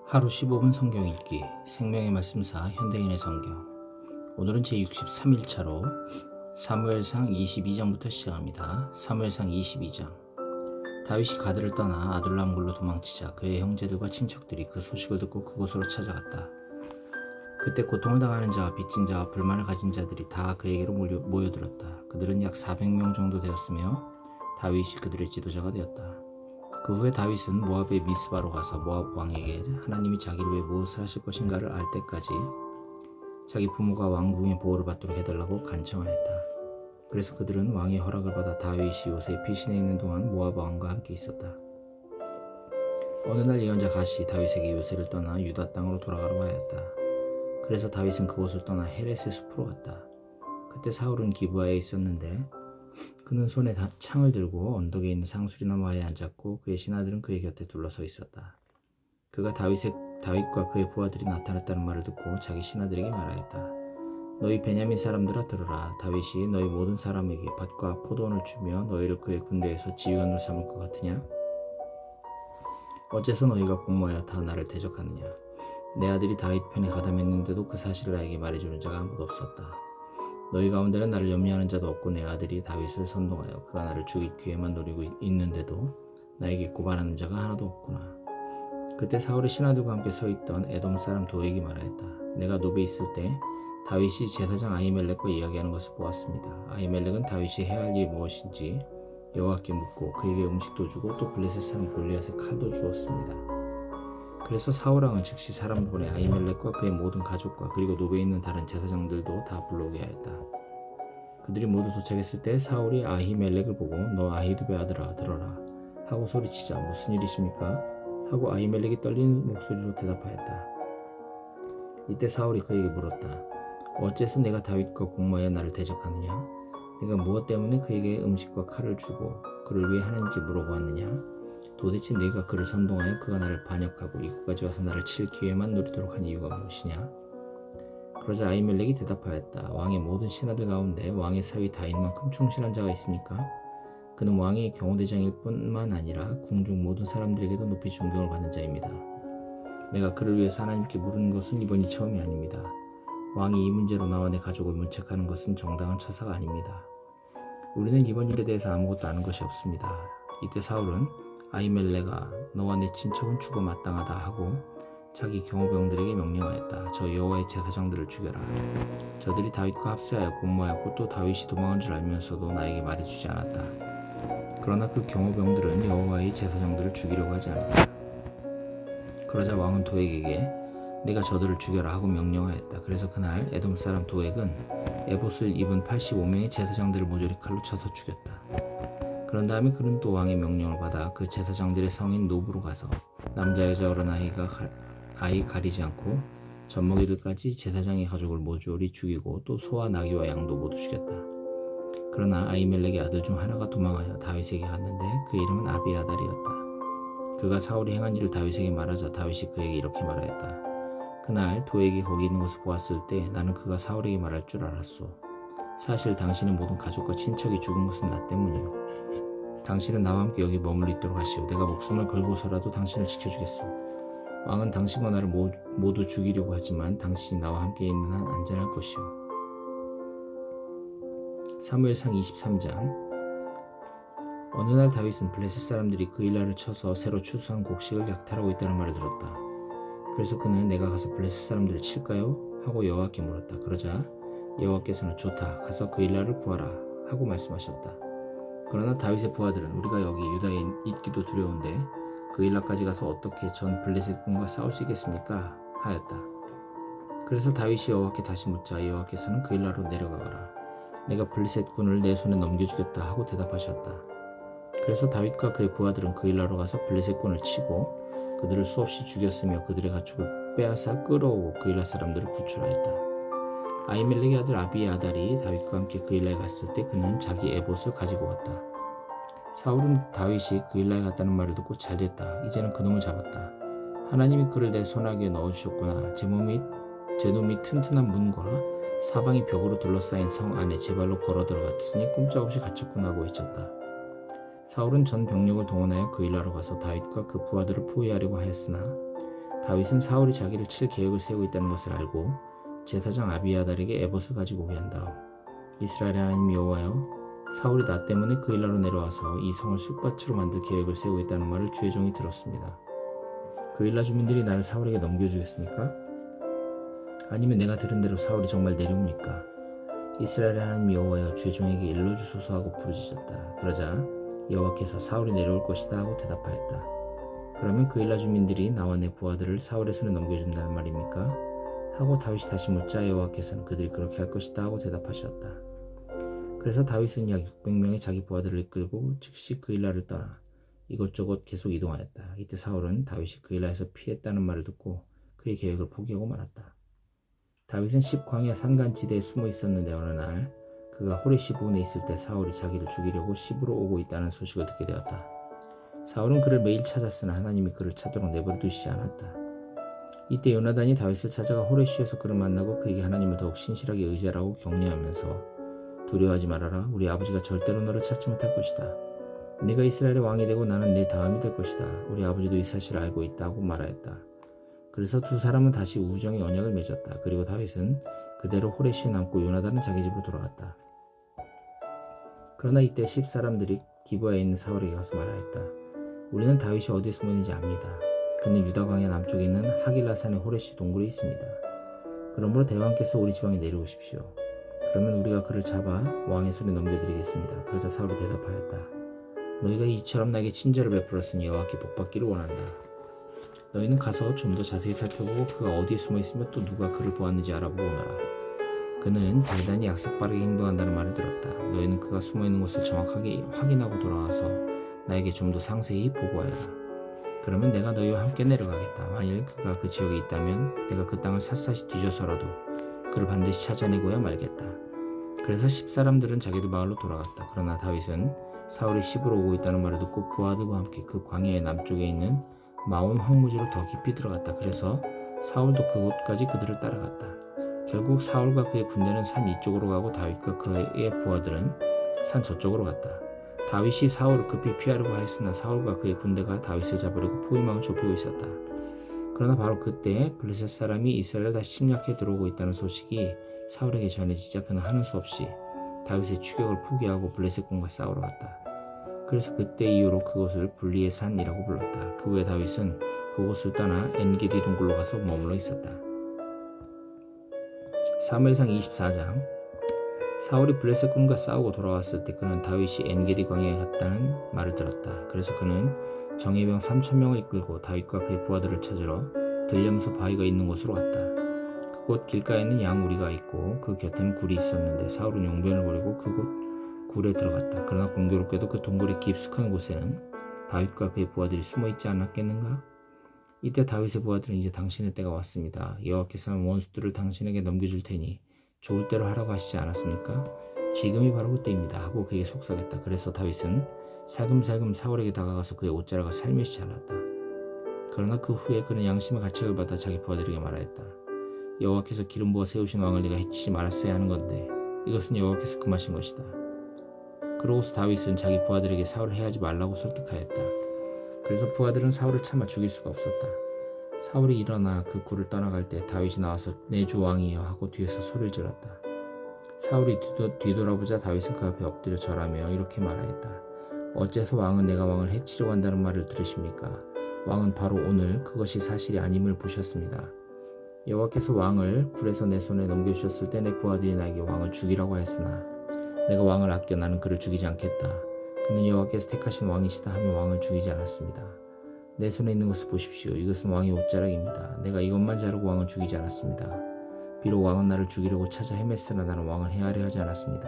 하루 15분 성경 읽기 생명의 말씀사 현대인의 성경. 오늘은 제63일차로 사무엘상 22장부터 시작합니다. 사무엘상 22장. 다윗이 가드를 떠나 아둘람굴로 도망치자 그의 형제들과 친척들이 그 소식을 듣고 그곳으로 찾아갔다. 그때 고통을 당하는 자와 빚진 자와 불만을 가진 자들이 다 그에게로 모여들었다. 그들은 약 400명 정도 되었으며 다윗이 그들의 지도자가 되었다. 그 후에 다윗은 모압의 미스바로 가서 모압 왕에게 하나님이 자기를 위해 무엇을 하실 것인가를 알 때까지 자기 부모가 왕궁의 보호를 받도록 해달라고 간청하였다. 그래서 그들은 왕의 허락을 받아 다윗이 요새 피신해 있는 동안 모압 왕과 함께 있었다. 어느 날 예언자 갓이 다윗에게 요새를 떠나 유다 땅으로 돌아가라고 하였다. 그래서 다윗은 그곳을 떠나 헤렛의 숲으로 갔다. 그때 사울은 기브아에 있었는데 그는 손에 창을 들고 언덕에 있는 상수리나무에 앉았고 그의 신하들은 그의 곁에 둘러서 있었다. 그가 다윗과 그의 부하들이 나타났다는 말을 듣고 자기 신하들에게 말하였다. 너희 베냐민 사람들아 들으라. 다윗이 너희 모든 사람에게 밭과 포도원을 주며 너희를 그의 군대에서 지휘관으로 삼을 것 같으냐? 어째서 너희가 공모하여 다 나를 대적하느냐? 내 아들이 다윗 편에 가담했는데도 그 사실을 나에게 말해주는 자가 아무도 없었다. 너희 가운데는 나를 염려하는 자도 없고 내 아들이 다윗을 선동하여 그가 나를 죽일 기회만 노리고 있는데도 나에게 고발하는 자가 하나도 없구나. 그때 사울의 신하들과 함께 서 있던 에돔 사람 도액이 말하였다. 내가 노베에 있을 때 다윗이 제사장 아히멜렉과 이야기하는 것을 보았습니다. 아히멜렉은 다윗이 해야 할 일이 무엇인지 여호와께 묻고 그에게 음식도 주고 또 블레셋 사람 골리앗에 칼도 주었습니다. 그래서 사울 왕은 즉시 사람을 보내 아히멜렉과 그의 모든 가족과 그리고 노베에 있는 다른 제사장들도 다 불러오게 하였다. 그들이 모두 도착했을 때 사울이 아히멜렉을 보고 너 아히두베 아들아 들어라 하고 소리치자 무슨 일이십니까? 하고 아히멜렉이 떨리는 목소리로 대답하였다. 이때 사울이 그에게 물었다. 어째서 내가 다윗과 공모하여 나를 대적하느냐? 내가 무엇 때문에 그에게 음식과 칼을 주고 그를 왜 하는지 물어보았느냐? 도대체 내가 그를 선동하여 그가 나를 반역하고 이곳까지 와서 나를 칠 기회만 노리도록 한 이유가 무엇이냐? 그러자 아히멜렉이 대답하였다. 왕의 모든 신하들 가운데 왕의 사위 다윗만큼 충실한 자가 있습니까? 그는 왕의 경호대장일 뿐만 아니라 궁중 모든 사람들에게도 높이 존경을 받는 자입니다. 내가 그를 위해서 하나님께 물은 것은 이번이 처음이 아닙니다. 왕이 이 문제로 나와 내 가족을 문책하는 것은 정당한 처사가 아닙니다. 우리는 이번 일에 대해서 아무것도 아는 것이 없습니다. 이때 사울은 아히멜렉아 너와 내 친척은 죽어 마땅하다 하고 자기 경호병들에게 명령하였다. 저 여호와의 제사장들을 죽여라. 저들이 다윗과 합세하여 공모하였고 또 다윗이 도망한 줄 알면서도 나에게 말해주지 않았다. 그러나 그 경호병들은 여호와의 제사장들을 죽이려고 하지 않았다. 그러자 왕은 도액에게 내가 저들을 죽여라 하고 명령하였다. 그래서 그날 에돔 사람 도액은 에봇을 입은 85명의 제사장들을 모조리 칼로 쳐서 죽였다. 그런 다음에 그는 또 왕의 명령을 받아 그 제사장들의 성인 노브로 가서 남자 여자 어린 아이 가리지 않고 젖먹이들까지 제사장의 가족을 모조리 죽이고 또 소와 나귀와 양도 모두 죽였다. 그러나 아히멜렉의 아들 중 하나가 도망하여 다윗에게 갔는데 그 이름은 아비아달이었다. 그가 사울이 행한 일을 다윗에게 말하자 다윗이 그에게 이렇게 말하였다. 그날 도액이 거기 있는 것을 보았을 때 나는 그가 사울에게 말할 줄 알았소. 사실 당신의 모든 가족과 친척이 죽은 것은 나 때문이요. 당신은 나와 함께 여기 머물러 있도록 하시오. 내가 목숨을 걸고서라도 당신을 지켜주겠소. 왕은 당신과 나를 모두 죽이려고 하지만 당신이 나와 함께 있는 한 안전할 것이오. 사무엘상 23장. 어느 날 다윗은 블레셋 사람들이 그일라를 쳐서 새로 추수한 곡식을 약탈하고 있다는 말을 들었다. 그래서 그는 내가 가서 블레셋 사람들을 칠까요? 하고 여호와께 물었다. 그러자 여호와께서는 좋다. 가서 그일라를 구하라 하고 말씀하셨다. 그러나 다윗의 부하들은 우리가 여기 유다에 있기도 두려운데 그일라까지 가서 어떻게 전 블레셋 군과 싸울 수 있겠습니까? 하였다. 그래서 다윗이 여호와께 다시 묻자 여호와께서는 그일라로 내려가거라. 내가 블레셋 군을 내 손에 넘겨주겠다 하고 대답하셨다. 그래서 다윗과 그의 부하들은 그일라로 가서 블레셋 군을 치고 그들을 수없이 죽였으며 그들의 가축을 빼앗아 끌어오고 그일라 사람들을 구출하였다. 아히멜렉의 아들 아비아달이 다윗과 함께 그일라에 갔을 때 그는 자기 에봇을 가지고 왔다. 사울은 다윗이 그일라에 갔다는 말을 듣고 잘됐다. 이제는 그놈을 잡았다. 하나님이 그를 내 손아귀에 넣어주셨구나. 제 놈이 튼튼한 문과 사방이 벽으로 둘러싸인 성 안에 제 발로 걸어 들어갔으니 꼼짝없이 갇혔구나 하고 외쳤다. 사울은 전 병력을 동원하여 그일라로 가서 다윗과 그 부하들을 포위하려고 하였으나 다윗은 사울이 자기를 칠 계획을 세우고 있다는 것을 알고 제사장 아비아달에게 에봇을 가지고 오게 한 다음 이스라엘의 하나님 여호와여 사울이 나 때문에 그 일라로 내려와서 이 성을 쑥밭으로 만들 계획을 세우고 있다는 말을 주의 종이 들었습니다. 그 일라 주민들이 나를 사울에게 넘겨주겠습니까? 아니면 내가 들은 대로 사울이 정말 내려옵니까? 이스라엘의 하나님 여호와여 주의 종에게 일러주소서 하고 부르짖었다. 그러자 여호와께서 사울이 내려올 것이다 하고 대답하였다. 그러면 그 일라 주민들이 나와 내 부하들을 사울의 손에 넘겨준다는 말입니까? 하고 다윗이 다시 묻자 여호와께서는 그들이 그렇게 할 것이다 하고 대답하셨다. 그래서 다윗은 약 600명의 자기 부하들을 이끌고 즉시 그 일라를 떠나 이곳저곳 계속 이동하였다. 이때 사울은 다윗이 그 일라에서 피했다는 말을 듣고 그의 계획을 포기하고 말았다. 다윗은 십광야 산간지대에 숨어 있었는데 어느 날 그가 호레시 부근에 있을 때 사울이 자기를 죽이려고 시브로 오고 있다는 소식을 듣게 되었다. 사울은 그를 매일 찾았으나 하나님이 그를 찾도록 내버려 두시지 않았다. 이때 요나단이 다윗을 찾아가 호레시에서 그를 만나고 그에게 하나님을 더욱 신실하게 의지하라고 격려하면서 두려워하지 말아라. 우리 아버지가 절대로 너를 찾지 못할 것이다. 네가 이스라엘의 왕이 되고 나는 네 다음이 될 것이다. 우리 아버지도 이 사실을 알고 있다고 말하였다. 그래서 두 사람은 다시 우정의 언약을 맺었다. 그리고 다윗은 그대로 호레시에 남고 요나단은 자기 집으로 돌아갔다. 그러나 이때 10사람들이 기브아에 있는 사울에게 가서 말하였다. 우리는 다윗이 어디에 숨어 있는지 압니다. 그는 유다 광야 남쪽에 있는 하길라산의 호레시 동굴에 있습니다. 그러므로 대왕께서 우리 지방에 내려오십시오. 그러면 우리가 그를 잡아 왕의 손에 넘겨드리겠습니다. 그러자 사울이 대답하였다. 너희가 이처럼 나에게 친절을 베풀었으니 여호와께 복받기를 원한다. 너희는 가서 좀 더 자세히 살펴보고 그가 어디에 숨어 있으며 또 누가 그를 보았는지 알아보고 오너라. 그는 대단히 약삭빠르게 행동한다는 말을 들었다. 너희는 그가 숨어 있는 곳을 정확하게 확인하고 돌아와서 나에게 좀 더 상세히 보고하여라. 그러면 내가 너희와 함께 내려가겠다. 만일 그가 그 지역에 있다면 내가 그 땅을 샅샅이 뒤져서라도 그를 반드시 찾아내고야 말겠다. 그래서 10사람들은 자기들 마을로 돌아갔다. 그러나 다윗은 사울이 시브로 오고 있다는 말을 듣고 부하들과 함께 그 광야의 남쪽에 있는 마온 황무지로 더 깊이 들어갔다. 그래서 사울도 그곳까지 그들을 따라갔다. 결국 사울과 그의 군대는 산 이쪽으로 가고 다윗과 그의 부하들은 산 저쪽으로 갔다. 다윗이 사울을 급히 피하려고 하였으나 사울과 그의 군대가 다윗을 잡으려고 포위망을 좁히고 있었다. 그러나 바로 그때 블레셋 사람이 이스라엘에 다시 침략해 들어오고 있다는 소식이 사울에게 전해지자 그는 하는 수 없이 다윗의 추격을 포기하고 블레셋군과 싸우러 갔다. 그래서 그때 이후로 그곳을 불리의 산이라고 불렀다. 그 후에 다윗은 그곳을 떠나 엔게디 동굴로 가서 머물러 있었다. 사무엘상 24장. 사울이 블레셋군과 싸우고 돌아왔을 때 그는 다윗이 엔게디 광야에 갔다는 말을 들었다. 그래서 그는 정예병 3,000명을 이끌고 다윗과 그의 부하들을 찾으러 들려면서 바위가 있는 곳으로 갔다. 그곳 길가에는 양우리가 있고 그 곁에는 굴이 있었는데 사울은 용변을 버리고 그곳 굴에 들어갔다. 그러나 공교롭게도 그 동굴의 깊숙한 곳에는 다윗과 그의 부하들이 숨어 있지 않았겠는가? 이때 다윗의 부하들은 이제 당신의 때가 왔습니다. 여호와께서는 원수들을 당신에게 넘겨줄 테니 좋을 대로 하라고 하시지 않았습니까? 지금이 바로 그때입니다 하고 그에게 속삭였다. 그래서 다윗은 살금살금 사울에게 다가가서 그의 옷자락을 살며시 잘랐다. 그러나 그 후에 그는 양심의 가책을 받아 자기 부하들에게 말하였다. 여호와께서 기름 부어 세우신 왕을 내가 해치지 말았어야 하는 건데 이것은 여호와께서 금하신 것이다. 그러고서 다윗은 자기 부하들에게 사울을 해하지 말라고 설득하였다. 그래서 부하들은 사울을 참아 죽일 수가 없었다. 사울이 일어나 그 굴을 떠나갈 때 다윗이 나와서 내 주 왕이여 하고 뒤에서 소리를 질렀다. 사울이 뒤돌아보자 다윗은 그 앞에 엎드려 절하며 이렇게 말하였다. 어째서 왕은 내가 왕을 해치려고 한다는 말을 들으십니까? 왕은 바로 오늘 그것이 사실이 아님을 보셨습니다. 여호와께서 왕을 굴에서 내 손에 넘겨주셨을 때 내 부하들이 나에게 왕을 죽이라고 하였으나 내가 왕을 아껴 나는 그를 죽이지 않겠다. 그는 여호와께서 택하신 왕이시다 하며 왕을 죽이지 않았습니다. 내 손에 있는 것을 보십시오. 이것은 왕의 옷자락입니다. 내가 이것만 자르고 왕을 죽이지 않았습니다. 비록 왕은 나를 죽이려고 찾아 헤맸으나 나는 왕을 해하려 하지 않았습니다.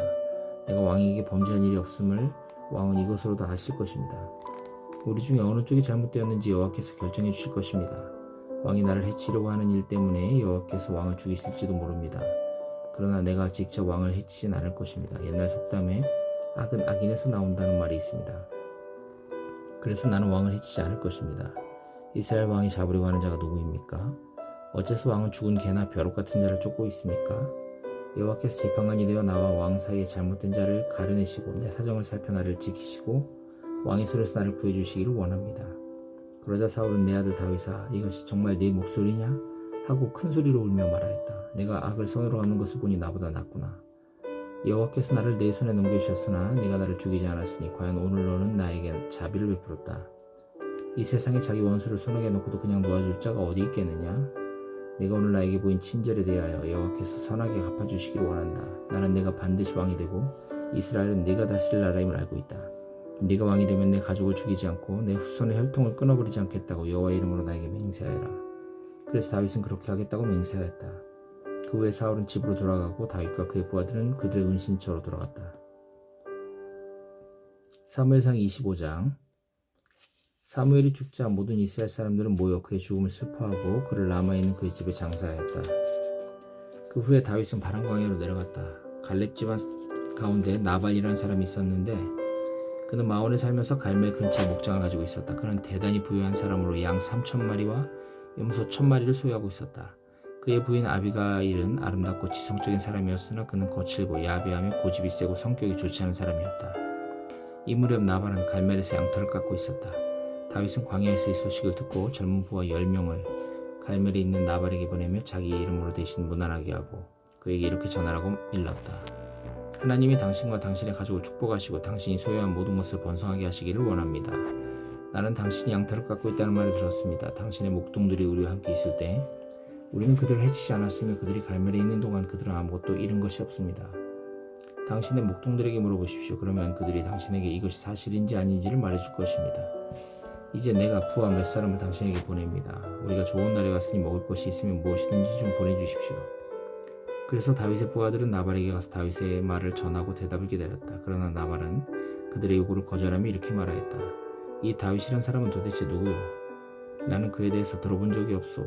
내가 왕에게 범죄한 일이 없음을 왕은 이것으로도 아실 것입니다. 우리 중에 어느 쪽이 잘못되었는지 여호와께서 결정해 주실 것입니다. 왕이 나를 해치려고 하는 일 때문에 여호와께서 왕을 죽이실지도 모릅니다. 그러나 내가 직접 왕을 해치진 않을 것입니다. 옛날 속담에 악은 악인에서 나온다는 말이 있습니다. 그래서 나는 왕을 해치지 않을 것입니다. 이스라엘 왕이 잡으려고 하는 자가 누구입니까? 어째서 왕은 죽은 개나 벼룩 같은 자를 쫓고 있습니까? 여호와께서 재판관이 되어 나와 왕 사이에 잘못된 자를 가려내시고 내 사정을 살펴 나를 지키시고 왕의 손에서 나를 구해주시기를 원합니다. 그러자 사울은 내 아들 다윗아 이것이 정말 네 목소리냐? 하고 큰 소리로 울며 말하였다. 내가 악을 손으로 얻는 것을 보니 나보다 낫구나. 여호와께서 나를 내 손에 넘겨주셨으나 네가 나를 죽이지 않았으니 과연 오늘 너는 나에게 자비를 베풀었다. 이 세상에 자기 원수를 손아귀에 놓고도 그냥 놓아줄 자가 어디 있겠느냐? 내가 오늘 나에게 보인 친절에 대하여 여호와께서 선하게 갚아주시기를 원한다. 나는 내가 반드시 왕이 되고 이스라엘은 네가 다스릴 나라임을 알고 있다. 네가 왕이 되면 내 가족을 죽이지 않고 내 후손의 혈통을 끊어버리지 않겠다고 여호와의 이름으로 나에게 맹세하여라. 그래서 다윗은 그렇게 하겠다고 맹세하였다. 그 후에 사울은 집으로 돌아가고 다윗과 그의 부하들은 그들의 은신처로 돌아갔다. 사무엘상 25장. 사무엘이 죽자 모든 이스라엘 사람들은 모여 그의 죽음을 슬퍼하고 그를 라마에 있는 그의 집에 장사하였다. 그 후에 다윗은 바람 광야로 내려갔다. 갈렙 집안 가운데 나발이라는 사람이 있었는데 그는 마온에 살면서 갈멜 근처에 목장을 가지고 있었다. 그는 대단히 부유한 사람으로 양 3,000마리와 염소 1,000마리를 소유하고 있었다. 그의 부인 아비가일은 아름답고 지성적인 사람이었으나 그는 거칠고 야비하며 고집이 세고 성격이 좋지 않은 사람이었다. 이 무렵 나발은 갈멜에서 양털을 깎고 있었다. 다윗은 광야에서 이 소식을 듣고 젊은 부하 10명을 갈멜에 있는 나발에게 보내며 자기 이름으로 대신 문안하게 하고 그에게 이렇게 전하라고 일렀다. 하나님이 당신과 당신의 가족을 축복하시고 당신이 소유한 모든 것을 번성하게 하시기를 원합니다. 나는 당신이 양털을 깎고 있다는 말을 들었습니다. 당신의 목동들이 우리와 함께 있을 때 우리는 그들을 해치지 않았으며 그들이 갈멜에 있는 동안 그들은 아무것도 잃은 것이 없습니다. 당신의 목동들에게 물어보십시오. 그러면 그들이 당신에게 이것이 사실인지 아닌지를 말해줄 것입니다. 이제 내가 부하 몇 사람을 당신에게 보냅니다. 우리가 좋은 날에 왔으니 먹을 것이 있으면 무엇이든지 좀 보내주십시오. 그래서 다윗의 부하들은 나발에게 가서 다윗의 말을 전하고 대답을 기다렸다. 그러나 나발은 그들의 요구를 거절하며 이렇게 말하였다. 이 다윗이란 사람은 도대체 누구요? 나는 그에 대해서 들어본 적이 없소.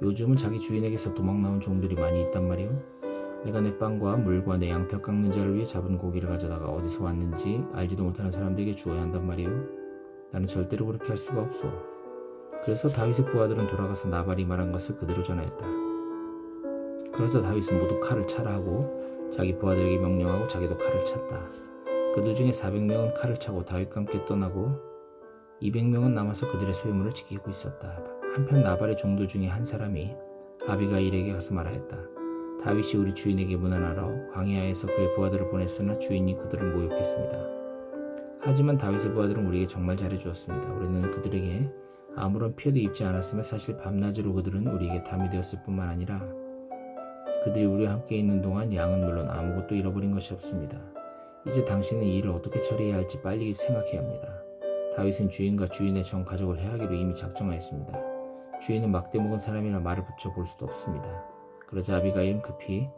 요즘은 자기 주인에게서 도망 나온 종들이 많이 있단 말이오. 내가 내 빵과 물과 내 양털 깎는 자를 위해 잡은 고기를 가져다가 어디서 왔는지 알지도 못하는 사람들에게 주어야 한단 말이오. 나는 절대로 그렇게 할 수가 없소. 그래서 다윗의 부하들은 돌아가서 나발이 말한 것을 그대로 전하였다. 그러자 다윗은 모두 칼을 차라 하고 자기 부하들에게 명령하고 자기도 칼을 찼다. 그들 중에 400명은 칼을 차고 다윗과 함께 떠나고 200명은 남아서 그들의 소유물을 지키고 있었다. 한편 나발의 종들 중에 한 사람이 아비가일에게 가서 말하였다. 다윗이 우리 주인에게 문안하러 광야에서 그의 부하들을 보냈으나 주인이 그들을 모욕했습니다. 하지만 다윗의 부하들은 우리에게 정말 잘해주었습니다. 우리는 그들에게 아무런 피해도 입지 않았으며 사실 밤낮으로 그들은 우리에게 담이 되었을 뿐만 아니라 그들이 우리와 함께 있는 동안 양은 물론 아무것도 잃어버린 것이 없습니다. 이제 당신은 이 일을 어떻게 처리해야 할지 빨리 생각해야 합니다. 다윗은 주인과 주인의 전 가족을 해하기로 이미 작정하였습니다. 주인은 막대 먹은 사람이라 말을 붙여볼 수도 없습니다. 그러자 아비가일은 급히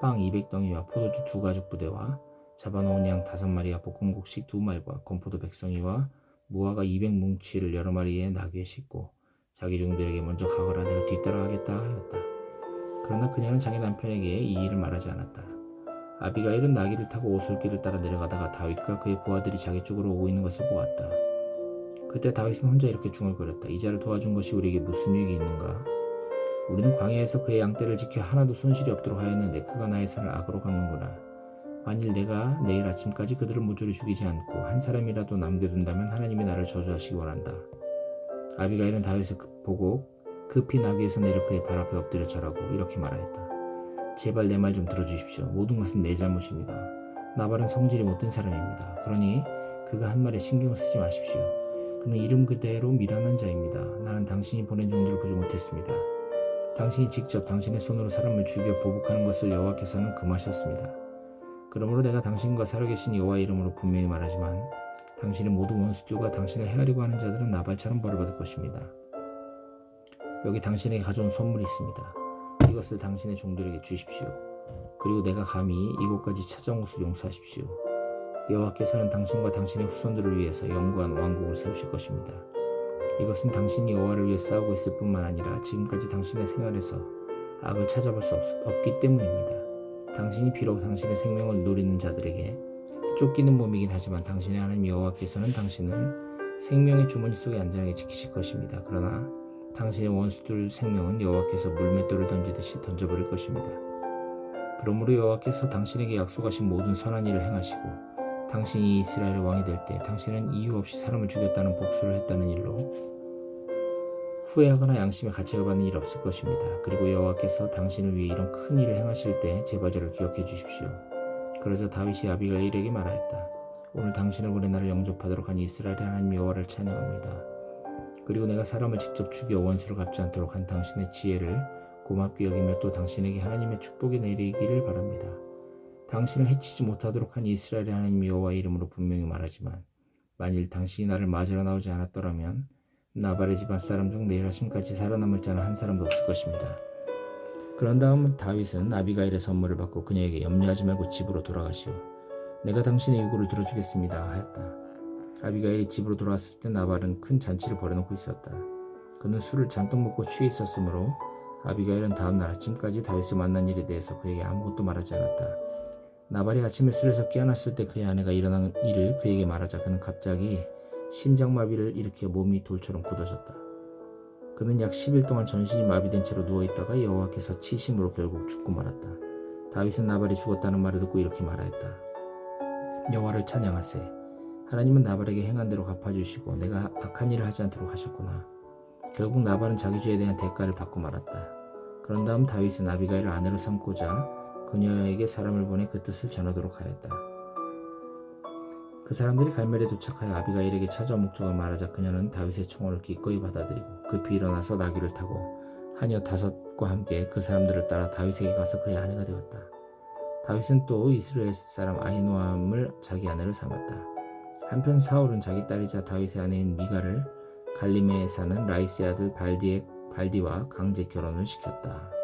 빵 200덩이와 포도주 2가죽 부대와 잡아놓은 양 5마리와 볶음국식 2말과 건포도 100성이와 무화과 200뭉치를 여러 마리의 나귀에 싣고 자기 종들에게 먼저 가거라 내가 뒤따라가겠다 하였다. 그러나 그녀는 자기 남편에게 이 일을 말하지 않았다. 아비가일은 나귀를 타고 오솔길을 따라 내려가다가 다윗과 그의 부하들이 자기 쪽으로 오고 있는 것을 보았다. 그때 다윗은 혼자 이렇게 중얼거렸다. 이자를 도와준 것이 우리에게 무슨 유익이 있는가? 우리는 광야에서 그의 양떼를 지켜 하나도 손실이 없도록 하였는데 그가 나의 손을 악으로 갚는구나. 만일 내가 내일 아침까지 그들을 모조리 죽이지 않고 한 사람이라도 남겨둔다면 하나님이 나를 저주하시기 원한다. 아비가일은 다윗을 보고 급히 나귀에서 내려 그의 발 앞에 엎드려 절하고 이렇게 말하였다. 제발 내 말 좀 들어주십시오. 모든 것은 내 잘못입니다. 나발은 성질이 못된 사람입니다. 그러니 그가 한 말에 신경을 쓰지 마십시오. 그는 이름 그대로 미련한 자입니다. 나는 당신이 보낸 종들을 보지 못했습니다. 당신이 직접 당신의 손으로 사람을 죽여 보복하는 것을 여호와께서는 금하셨습니다. 그러므로 내가 당신과 살아계신 여호와의 이름으로 분명히 말하지만 당신의 모든 원수들과 당신을 헤아리고 하는 자들은 나발처럼 벌을 받을 것입니다. 여기 당신에게 가져온 선물이 있습니다. 이것을 당신의 종들에게 주십시오. 그리고 내가 감히 이곳까지 찾아온 것을 용서하십시오. 여호와께서는 당신과 당신의 후손들을 위해서 영구한 왕국을 세우실 것입니다. 이것은 당신이 여호와를 위해 싸우고 있을 뿐만 아니라 지금까지 당신의 생활에서 악을 찾아볼 수 없기 때문입니다. 당신이 비록 당신의 생명을 노리는 자들에게 쫓기는 몸이긴 하지만 당신의 하나님 여호와께서는 당신을 생명의 주머니 속에 안전하게 지키실 것입니다. 그러나 당신의 원수들 생명은 여호와께서 물맷돌을 던지듯이 던져버릴 것입니다. 그러므로 여호와께서 당신에게 약속하신 모든 선한 일을 행하시고 당신이 이스라엘의 왕이 될 때 당신은 이유 없이 사람을 죽였다는 복수를 했다는 일로 후회하거나 양심의 가책을 받는 일 없을 것입니다. 그리고 여호와께서 당신을 위해 이런 큰 일을 행하실 때 제발 저를 기억해 주십시오. 그래서 다윗이 아비가일에게 말하였다. 오늘 당신을 보내 나를 영접하도록 한 이스라엘의 하나님 여호와를 찬양합니다. 그리고 내가 사람을 직접 죽여 원수를 갚지 않도록 한 당신의 지혜를 고맙게 여기며 또 당신에게 하나님의 축복이 내리기를 바랍니다. 당신을 해치지 못하도록 한 이스라엘의 하나님 여호와의 이름으로 분명히 말하지만 만일 당신이 나를 맞으러 나오지 않았더라면 나발의 집안 사람 중 내일 아침까지 살아남을 자는 한 사람도 없을 것입니다. 그런 다음 다윗은 아비가일의 선물을 받고 그녀에게 염려하지 말고 집으로 돌아가시오. 내가 당신의 요구를 들어주겠습니다 하였다. 아비가일이 집으로 돌아왔을 때 나발은 큰 잔치를 벌여놓고 있었다. 그는 술을 잔뜩 먹고 취해 있었으므로 아비가일은 다음날 아침까지 다윗을 만난 일에 대해서 그에게 아무것도 말하지 않았다. 나발이 아침에 술에서 깨어났을 때 그의 아내가 일어난 일을 그에게 말하자 그는 갑자기 심장마비를 일으켜 몸이 돌처럼 굳어졌다. 그는 약 10일 동안 전신이 마비된 채로 누워있다가 여호와께서 치심으로 결국 죽고 말았다. 다윗은 나발이 죽었다는 말을 듣고 이렇게 말하였다. 여호와를 찬양하세. 하나님은 나발에게 행한 대로 갚아주시고 내가 악한 일을 하지 않도록 하셨구나. 결국 나발은 자기 죄에 대한 대가를 받고 말았다. 그런 다음 다윗은 아비가일을 아내로 삼고자 그녀에게 사람을 보내 그 뜻을 전하도록 하였다. 그 사람들이 갈멜에 도착하여 아비가일에게 찾아온 목적을 말하자 그녀는 다윗의 청혼을 기꺼이 받아들이고 급히 일어나서 나귀를 타고 하녀 5과 함께 그 사람들을 따라 다윗에게 가서 그의 아내가 되었다. 다윗은 또 이스라엘 사람 아히노암을 자기 아내를 삼았다. 한편 사울은 자기 딸이자 다윗의 아내인 미가를 갈림에 사는 라이스의 아들 발디와 강제 결혼을 시켰다.